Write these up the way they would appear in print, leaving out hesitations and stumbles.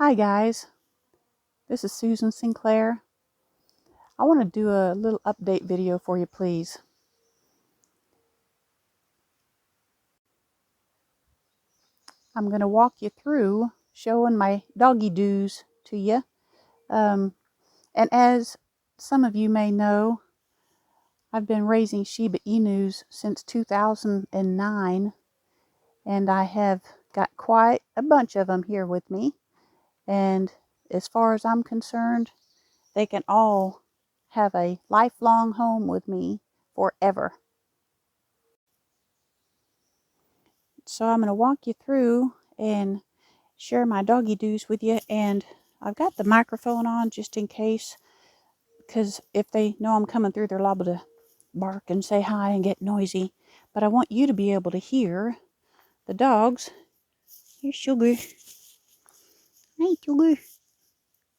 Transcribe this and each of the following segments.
Hi guys, this is Susan Sinclair. I want to do a little update video for you, please. I'm going to walk you through showing my doggy doos to you. And as some of you may know, I've been raising Shiba Inus since 2009, and I have got quite a bunch of them here with me. And as far as I'm concerned, they can all have a lifelong home with me forever. So I'm going to walk you through and share my doggy doos with you. And I've got the microphone on just in case, because if they know I'm coming through, they're liable to bark and say hi and get noisy. But I want you to be able to hear the dogs. Here's Sugar. Hey, Sugar.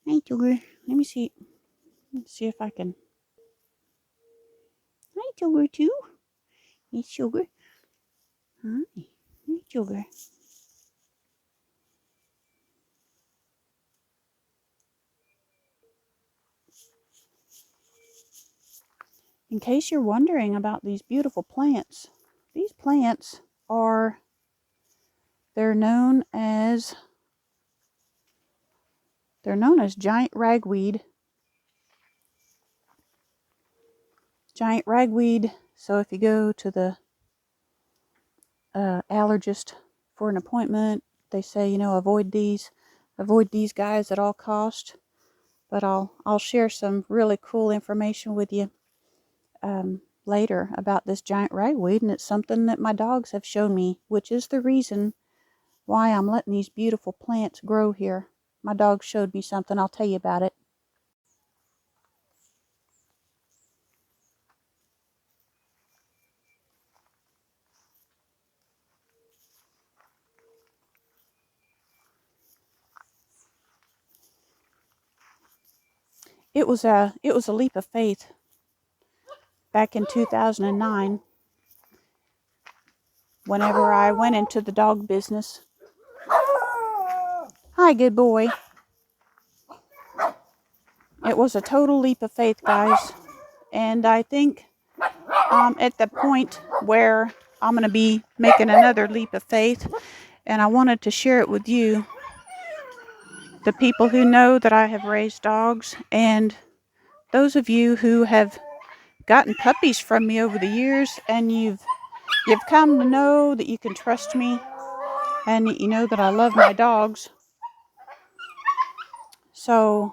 Hey, Sugar. Let me see. Let's see if I can. Hi, Sugar, too. Hey, Sugar. Hi. Hey, Sugar. In case you're wondering about these beautiful plants, these plants are, they're known as giant ragweed. Giant ragweed. So if you go to the allergist for an appointment, they say, you know, avoid these guys at all cost. But I'll share some really cool information with you later about this giant ragweed, and it's something that my dogs have shown me, which is the reason why I'm letting these beautiful plants grow here. My dog showed me something. I'll tell you about it. It was a leap of faith back in 2009 whenever I went into the dog business. Hi, good boy. It was a total leap of faith, guys. And I think at the point where I'm going to be making another leap of faith, and I wanted to share it with you, the people who know that I have raised dogs, and those of you who have gotten puppies from me over the years, and you've come to know that you can trust me, and you know that I love my dogs. So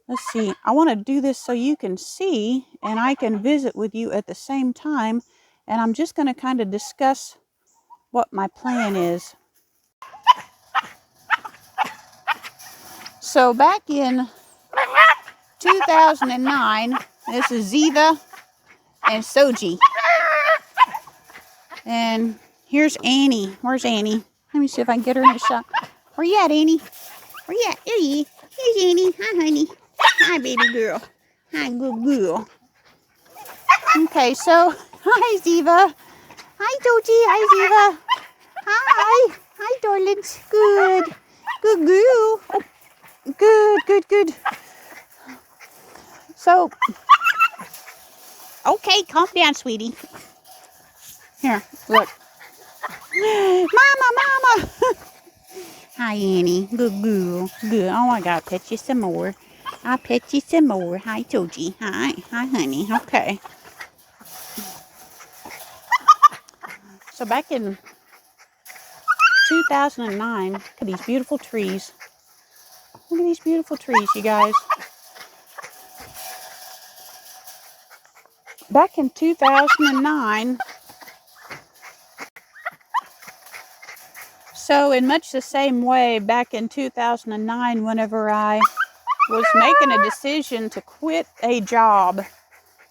let's see, I want to do this so you can see and I can visit with you at the same time, and I'm just going to kind of discuss what my plan is. So back in 2009, this is Ziva and Soji. And here's Annie. Where's Annie? Let me see if I can get her in the shot. Where you at, Annie? Where you at? There you. Here's Annie. Hi, honey. Hi, baby girl. Hi, good girl. Okay, so hi, Ziva. Hi, Soji. Hi, Ziva. Hi. Hi, darlings. Good. Good girl. Oh, good. So, okay, calm down, sweetie. Here, look. Mama. Hi, Annie. Good girl. Good. Oh, I gotta pet you some more. I'll pet you some more. Hi, Toji. Hi, honey. Okay. So back in 2009, look at these beautiful trees. Look at these beautiful trees, you guys. Back in 2009, so in much the same way, back in 2009, whenever I was making a decision to quit a job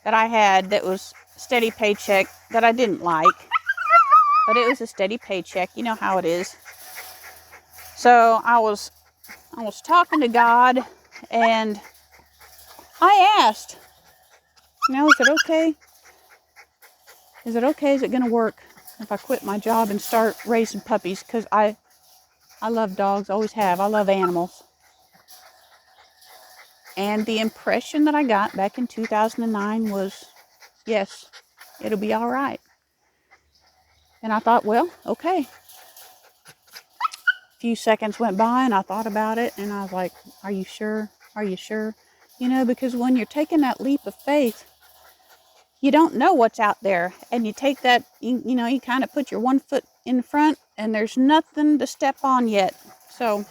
that I had that was steady paycheck that I didn't like, but it was a steady paycheck. You know how it is. So I was talking to God, and I asked, you know, is it okay? Is it okay? Is it going to work if I quit my job and start raising puppies? Because I I love dogs, always have. I love animals. And the impression that I got back in 2009 was, yes, it'll be all right. And I thought, well, okay. A few seconds went by and I thought about it and I was like, are you sure? Are you sure? You know, because when you're taking that leap of faith, you don't know what's out there. And you take that, you know, you kind of put your one foot in front and there's nothing to step on yet. So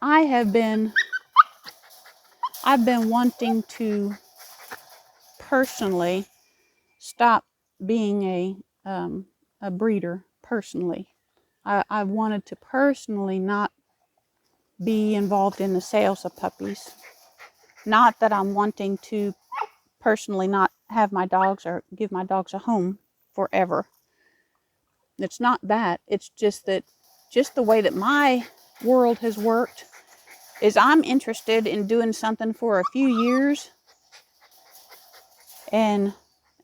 I've been wanting to personally stop being a breeder personally. I wanted to personally not be involved in the sales of puppies. Not that I'm wanting to personally not have my dogs or give my dogs a home forever. It's not that. It's just that, just the way that my world has worked is I'm interested in doing something for a few years. And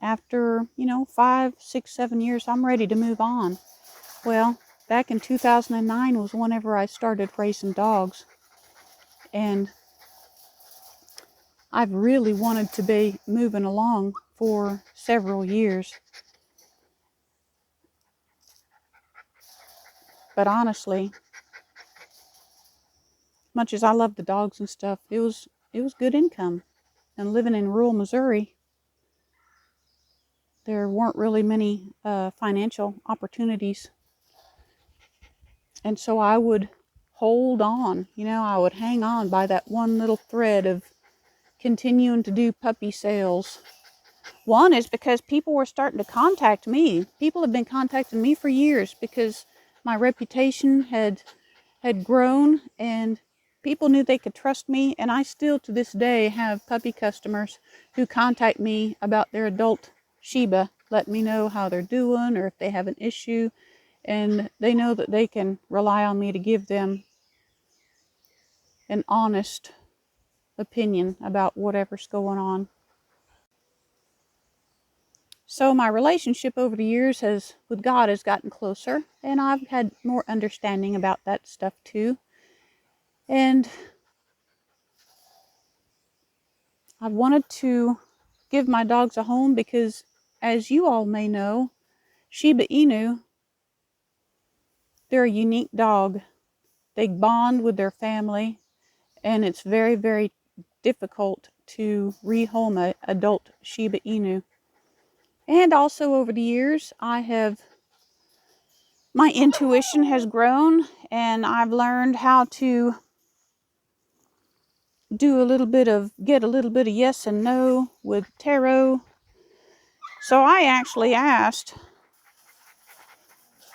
after, 5, 6, 7 years, I'm ready to move on. Well, back in 2009 was whenever I started raising dogs. And I've really wanted to be moving along for several years. But honestly, much as I love the dogs and stuff, it was good income. And living in rural Missouri, there weren't really many financial opportunities. And so I would hold on, I would hang on by that one little thread of continuing to do puppy sales. One is because people were starting to contact me. People have been contacting me for years because my reputation had grown and people knew they could trust me. And I still to this day have puppy customers who contact me about their adult Shiba, let me know how they're doing or if they have an issue. And they know that they can rely on me to give them an honest opinion about whatever's going on. So my relationship over the years with God has gotten closer, and I've had more understanding about that stuff too. And I've wanted to give my dogs a home because, as you all may know, Shiba Inu, they're a unique dog. They bond with their family, and it's very, very difficult to rehome an adult Shiba Inu. And also over the years, my intuition has grown, and I've learned how to get a little bit of yes and no with tarot. So I actually asked,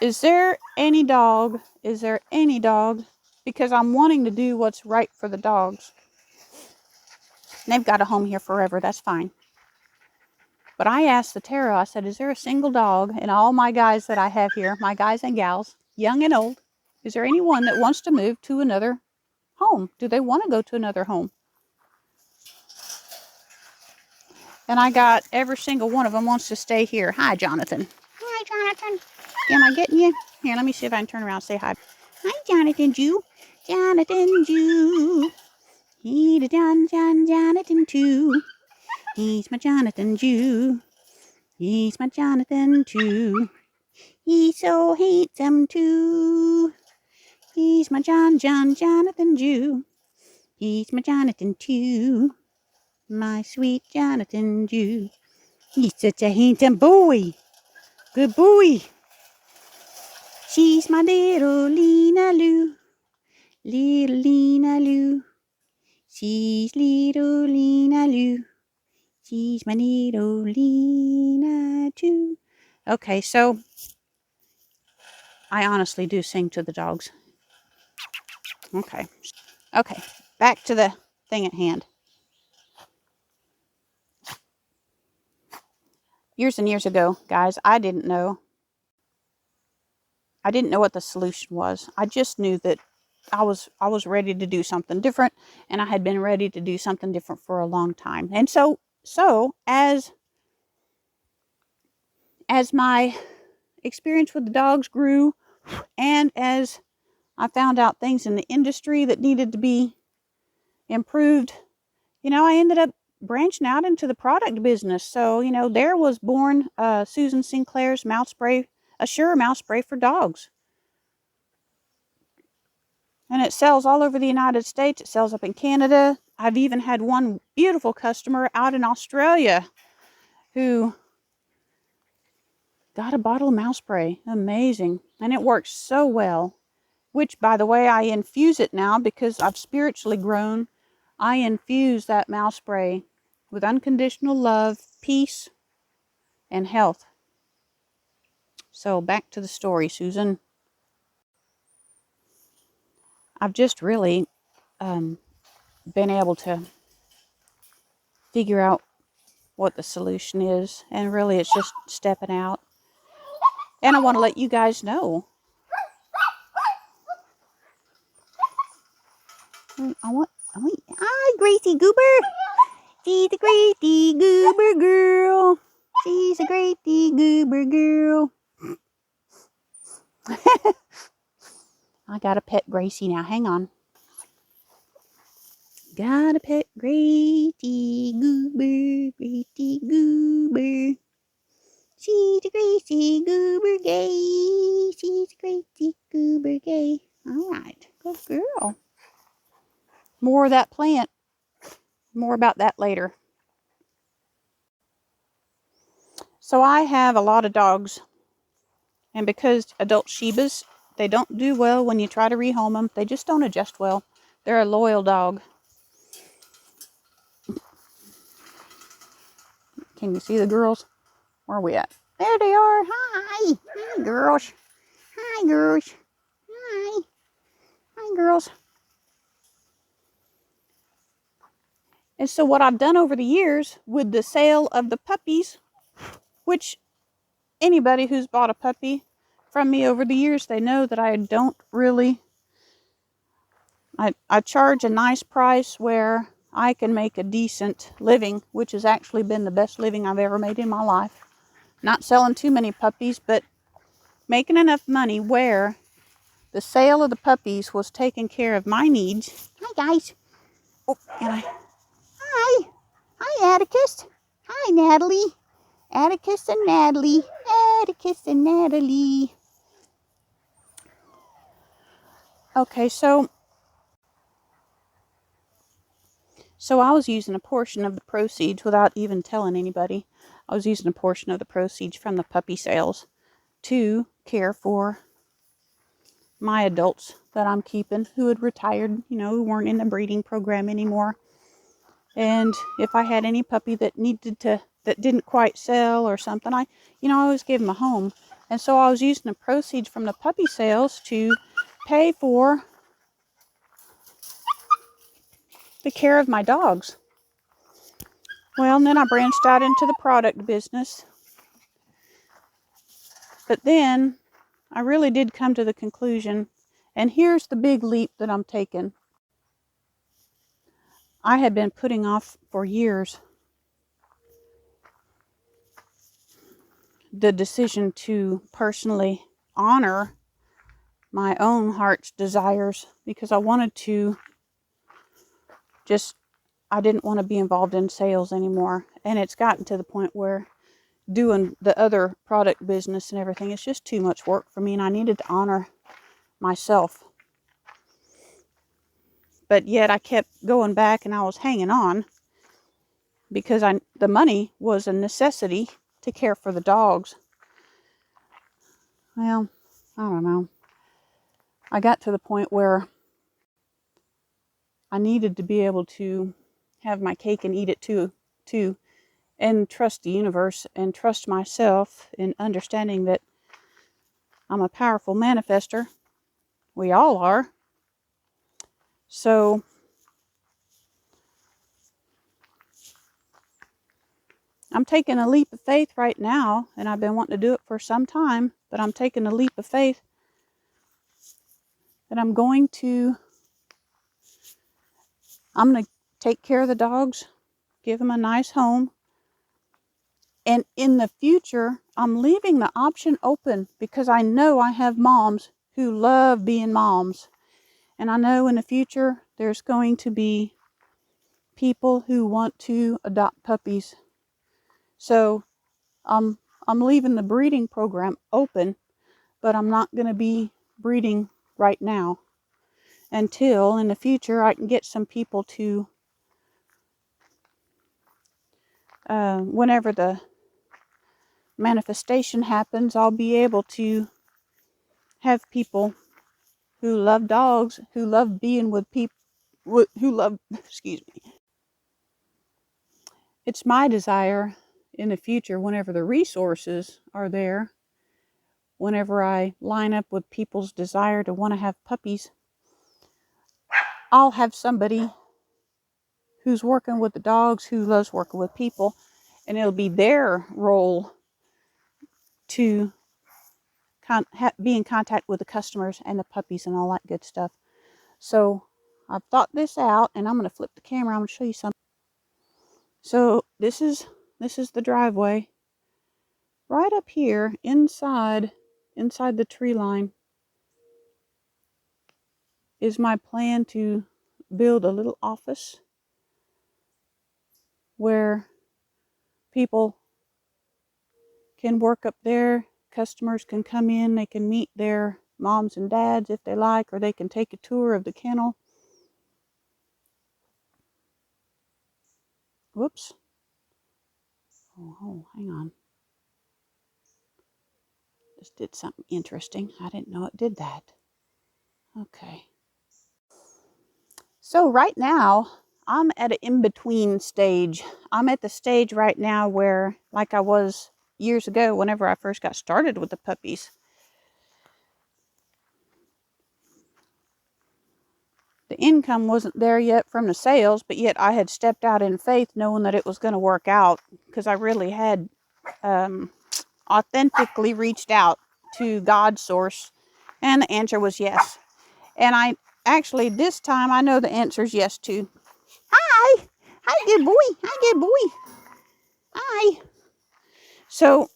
is there any dog, because I'm wanting to do what's right for the dogs. And they've got a home here forever, that's fine. But I asked the tarot, I said, is there a single dog in all my guys that I have here, my guys and gals, young and old, is there anyone that wants to move to another home? Do they want to go to another home? And I got every single one of them wants to stay here. Hi, Jonathan. Hi, Jonathan. Am I getting you? Here, let me see if I can turn around and say hi. Hi, Jonathan Jew. Jonathan Jew. He the Jonathan too. He's my Jonathan Jew. He's my Jonathan too. He's so handsome too. He's my Jonathan Jew. He's my Jonathan too. My sweet Jonathan Jew. He's such a handsome boy. Good boy. She's my little Lena Lou. Little Lena Lou. She's little Lena Lou. She's my little Lena too. Okay, so I honestly do sing to the dogs. Okay, back to the thing at hand. Years and years ago, guys, I didn't know what the solution was. I just knew that I was ready to do something different, and I had been ready to do something different for a long time. And so as my experience with the dogs grew, and as I found out things in the industry that needed to be improved. I ended up branching out into the product business. So, there was born Susan Sinclair's mouth spray, Assure mouth spray for dogs. And it sells all over the United States. It sells up in Canada. I've even had one beautiful customer out in Australia who got a bottle of mouth spray. Amazing. And it works so well. Which, by the way, I infuse it now because I've spiritually grown. I infuse that mouth spray with unconditional love, peace, and health. So back to the story, Susan. I've just really been able to figure out what the solution is. And really, it's just stepping out. And I want to let you guys know. Hi, Gracie Goober. She's a Gracie Goober girl. She's a Gracie Goober girl. I got to pet Gracie now. Hang on. Got to pet Gracie Goober. Gracie Goober. She's a Gracie Goober gay. She's a Gracie Goober gay. All right. Good girl. More of that plant. More about that later. So I have a lot of dogs. And because adult Shibas, they don't do well when you try to rehome them. They just don't adjust well. They're a loyal dog. Can you see the girls? Where are we at? There they are. Hi. Hi, girls. Hi, girls. Hi. Hi, girls. And so what I've done over the years with the sale of the puppies, which anybody who's bought a puppy from me over the years, they know that I don't really, I charge a nice price where I can make a decent living, which has actually been the best living I've ever made in my life. Not selling too many puppies, but making enough money where the sale of the puppies was taking care of my needs. Hi, guys. Oh, hi. Hi, Atticus. Hi, Natalie. Atticus and Natalie. Atticus and Natalie. Okay, so I was using a portion of the proceeds without even telling anybody. I was using a portion of the proceeds from the puppy sales to care for my adults that I'm keeping who had retired, who weren't in the breeding program anymore. And if I had any puppy that didn't quite sell or something, I always gave them a home. And so I was using the proceeds from the puppy sales to pay for the care of my dogs. Well, and then I branched out into the product business. But then I really did come to the conclusion, and here's the big leap that I'm taking. I had been putting off for years the decision to personally honor my own heart's desires because I wanted to I didn't want to be involved in sales anymore. And it's gotten to the point where doing the other product business and everything, it's just too much work for me, and I needed to honor myself. But yet I kept going back and I was hanging on because the money was a necessity to care for the dogs. Well, I don't know. I got to the point where I needed to be able to have my cake and eat it too, and trust the universe and trust myself in understanding that I'm a powerful manifester. We all are. So I'm taking a leap of faith right now, and I've been wanting to do it for some time, but I'm taking a leap of faith that I'm going to take care of the dogs, give them a nice home. And in the future, I'm leaving the option open because I know I have moms who love being moms. And I know in the future there's going to be people who want to adopt puppies. So I'm leaving the breeding program open, but I'm not going to be breeding right now until in the future I can get some people to, whenever the manifestation happens, I'll be able to have people who love dogs, who love being with people, who love, excuse me. It's my desire in the future, whenever the resources are there, whenever I line up with people's desire to want to have puppies, I'll have somebody who's working with the dogs, who loves working with people, and it'll be their role to be in contact with the customers and the puppies and all that good stuff. So I've thought this out, and I'm going to flip the camera. I'm going to show you something. So this is the driveway. Right up here, inside the tree line, is my plan to build a little office where people can work up there. Customers can come in, they can meet their moms and dads if they like, or they can take a tour of the kennel. Whoops. Oh, hang on. Just did something interesting. I didn't know it did that. Okay. So right now, I'm at an in-between stage. I'm at the stage right now where, like I was years ago, whenever I first got started with the puppies, the income wasn't there yet from the sales, but yet I had stepped out in faith knowing that it was going to work out, because I really had authentically reached out to God's source, and the answer was yes. And I actually, this time, I know the answer is yes too. Hi! Hi, good boy! Hi, good boy! Hi! So,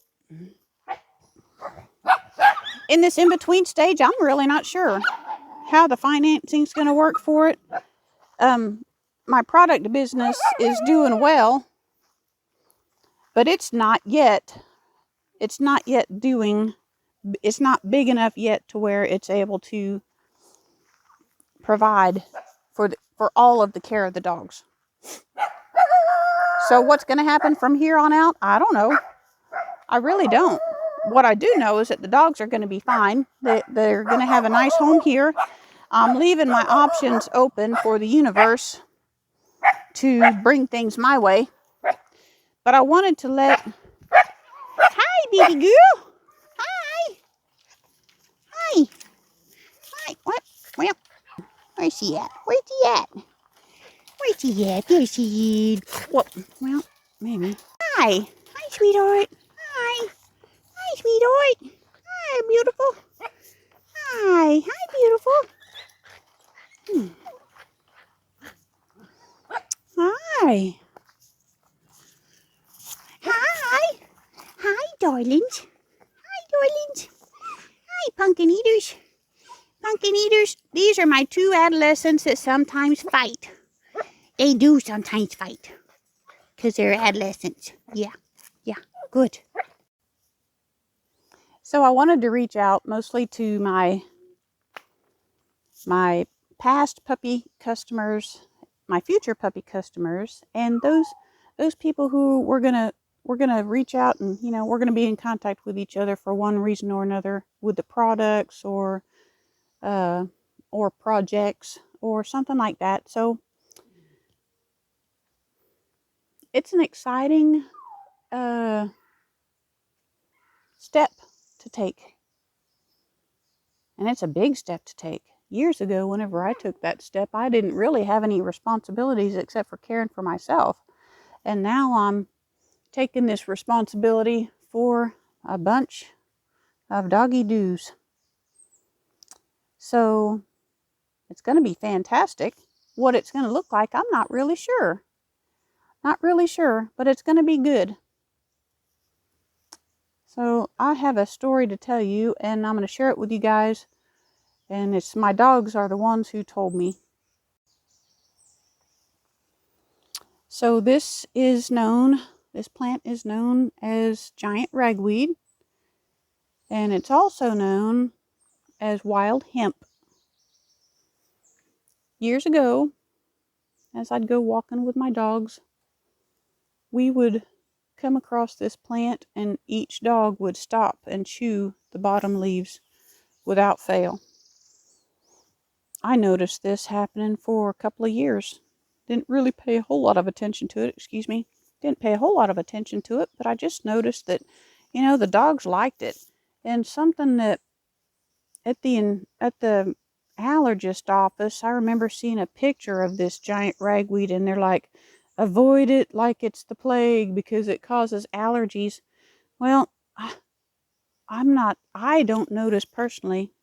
in this in-between stage, I'm really not sure how the financing's going to work for it. My product business is doing well, but it's not big enough yet to where it's able to provide for all of the care of the dogs. So what's going to happen from here on out? I don't know. I really don't. What I do know is that the dogs are going to be fine. They're going to have a nice home here. I'm leaving my options open for the universe to bring things my way. But I wanted to let... Hi, baby girl. Hi. Hi. Hi. What? Well, where's she at? Where's she at? Where's she at? There's she is. Well, maybe. Hi. Hi, sweetheart. Hi. Hi, sweetheart. Hi, beautiful. Hi. Hi, beautiful. Hi. Hi. Hi, darlings. Hi, darlings. Hi, pumpkin eaters. Pumpkin eaters. These are my two adolescents that sometimes fight. They do sometimes fight. Because they're adolescents. Yeah. Yeah. Good. So I wanted to reach out mostly to my past puppy customers, my future puppy customers, and those people who we're gonna reach out, and we're gonna be in contact with each other for one reason or another, with the products or projects or something like that. So it's an exciting step to take, and it's a big step to take. Years ago, whenever I took that step, I didn't really have any responsibilities except for caring for myself. And now I'm taking this responsibility for a bunch of doggy doos. So it's going to be fantastic. What it's going to look like, I'm not really sure. Not really sure, but it's going to be good. So I have a story to tell you, and I'm going to share it with you guys And it's my dogs are the ones who told me. So this plant is known as giant ragweed, and it's also known as wild hemp. Years ago, as I'd go walking with my dogs, we would come across this plant and each dog would stop and chew the bottom leaves without fail. I noticed this happening for a couple of years. Didn't really pay a whole lot of attention to it, Didn't pay a whole lot of attention to it, but I just noticed that, the dogs liked it. And something that at the allergist office, I remember seeing a picture of this giant ragweed, and they're like, avoid it like it's the plague because it causes allergies. Well, I don't notice personally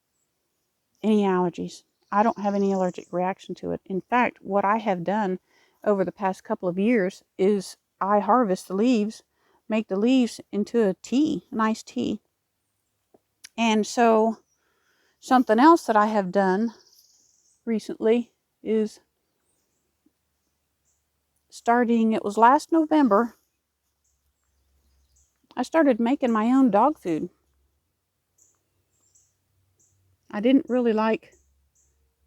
any allergies. I don't have any allergic reaction to it. In fact, what I have done over the past couple of years is I harvest the leaves, make the leaves into a nice tea. And so something else that I have done recently is it was last November, I started making my own dog food. I didn't really like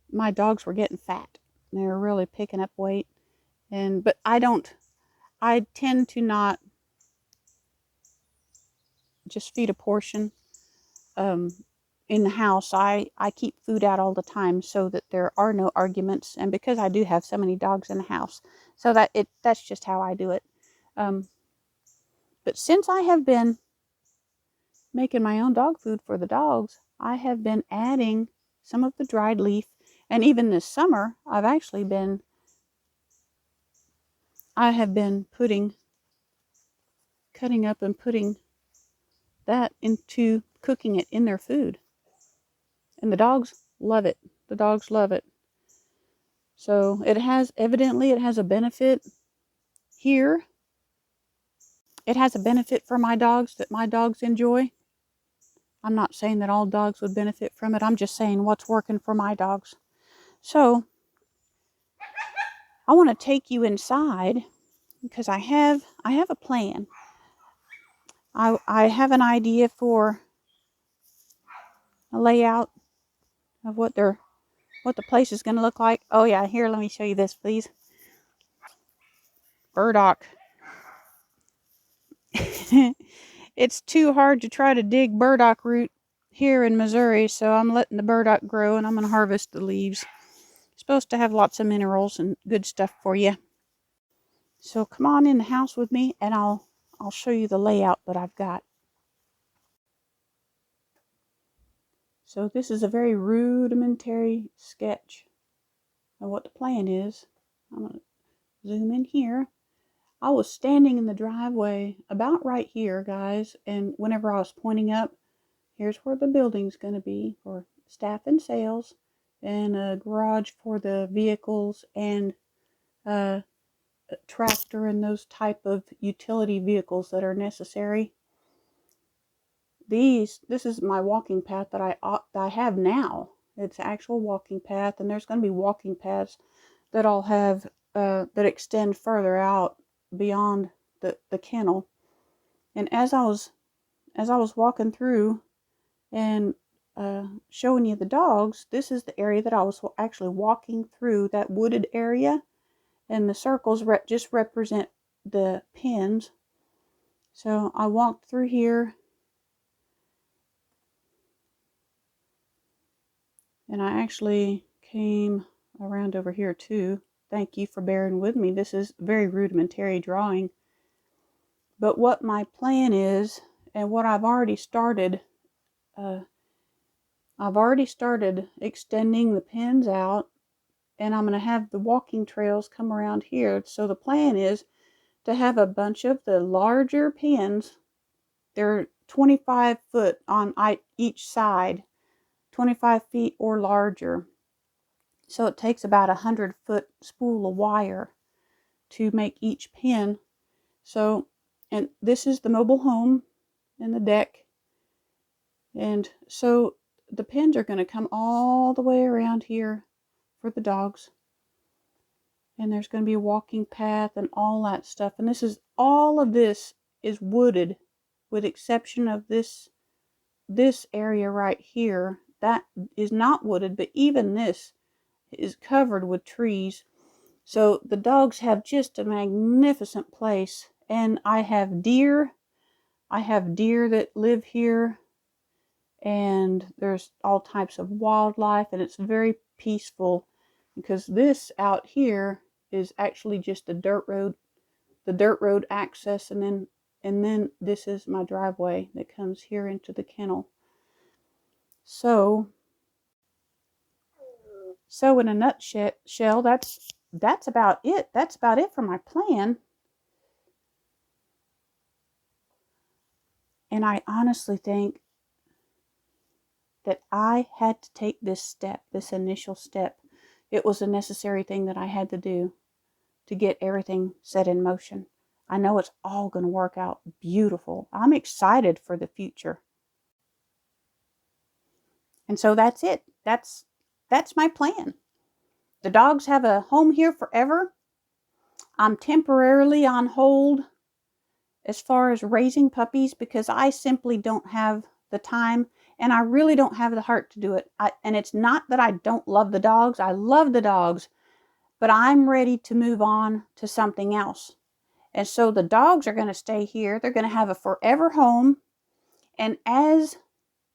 my dogs were getting fat. They were really picking up weight. But I tend to not just feed a portion in the house. I keep food out all the time so that there are no arguments, and because I do have so many dogs in the house, so that's just how I do it. But since I have been making my own dog food for the dogs, I have been adding some of the dried leaf, and even this summer I have been cutting up and putting that into cooking it in their food. And the dogs love it. The dogs love it. So it has a benefit here. It has a benefit for my dogs that my dogs enjoy. I'm not saying that all dogs would benefit from it. I'm just saying what's working for my dogs. So I want to take you inside because I have a plan. I have an idea for a layout of what the place is going to look like. Oh yeah, here, let me show you this, please. Burdock. It's too hard to try to dig burdock root here in Missouri, so I'm letting the burdock grow, and I'm going to harvest the leaves. It's supposed to have lots of minerals and good stuff for you. So come on in the house with me, and I'll show you the layout that I've got. So this is a very rudimentary sketch of what the plan is. I'm going to zoom in here. I was standing in the driveway about right here, guys, and whenever I was pointing up, here's where the building's going to be for staff and sales, and a garage for the vehicles, and a tractor and those type of utility vehicles that are necessary. This is my walking path that I have now. It's an actual walking path, and there's going to be walking paths that I'll have that extend further out beyond the kennel. And as I was walking through and showing you the dogs, this is the area that I was actually walking through, that wooded area, and the circles just represent the pens. So I walked through here, and I actually came around over here too. Thank you for bearing with me. This is very rudimentary drawing. But what my plan is, and what I've already started extending the pens out, and I'm going to have the walking trails come around here. So the plan is to have a bunch of the larger pens. They're 25 foot on each side, 25 feet or larger. So it takes about 100-foot spool of wire to make each pen. So, and this is the mobile home and the deck. And so the pens are going to come all the way around here for the dogs. And there's going to be a walking path and all that stuff. And all of this is wooded, with exception of this area right here. That is not wooded, but even this is covered with trees. So the dogs have just a magnificent place. And I have deer. I have deer that live here. And there's all types of wildlife. And it's very peaceful, because this out here is actually just a dirt road. The dirt road access. And then this is my driveway that comes here into the kennel. So in a nutshell, that's about it. That's about it for my plan. And I honestly think that I had to take this step, this initial step. It was a necessary thing that I had to do to get everything set in motion. I know it's all going to work out beautiful. I'm excited for the future. And so that's it. That's my plan. The dogs have a home here forever. I'm temporarily on hold as far as raising puppies, because I simply don't have the time, and I really don't have the heart to do it. And it's not that I don't love the dogs. I love the dogs, but I'm ready to move on to something else. And so the dogs are going to stay here. They're going to have a forever home. And as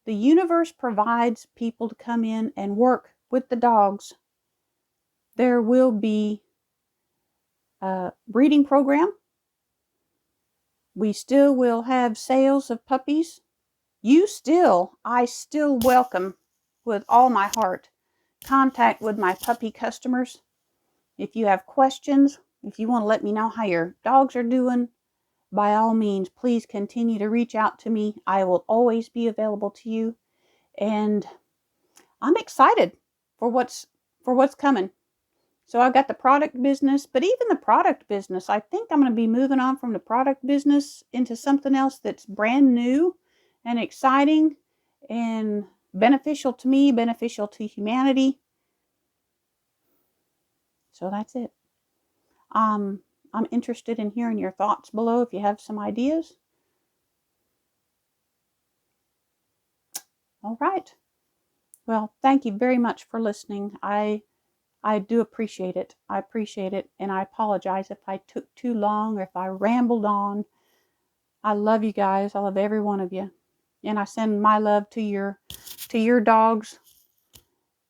the universe provides people to come in and work with the dogs, there will be a breeding program. We still will have sales of puppies. I still welcome with all my heart contact with my puppy customers. If you have questions, if you want to let me know how your dogs are doing, by all means, please continue to reach out to me. I will always be available to you. And I'm excited for what's coming. So I've got the product business, but even the product business, I think I'm going to be moving on from the product business into something else that's brand new and exciting and beneficial to me, beneficial to humanity. So that's it. I'm interested in hearing your thoughts below if you have some ideas. All right. Well, thank you very much for listening. I do appreciate it. I appreciate it. And I apologize if I took too long or if I rambled on. I love you guys. I love every one of you. And I send my love to your dogs.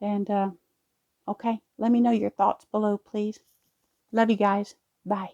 And, okay, let me know your thoughts below, please. Love you guys. Bye.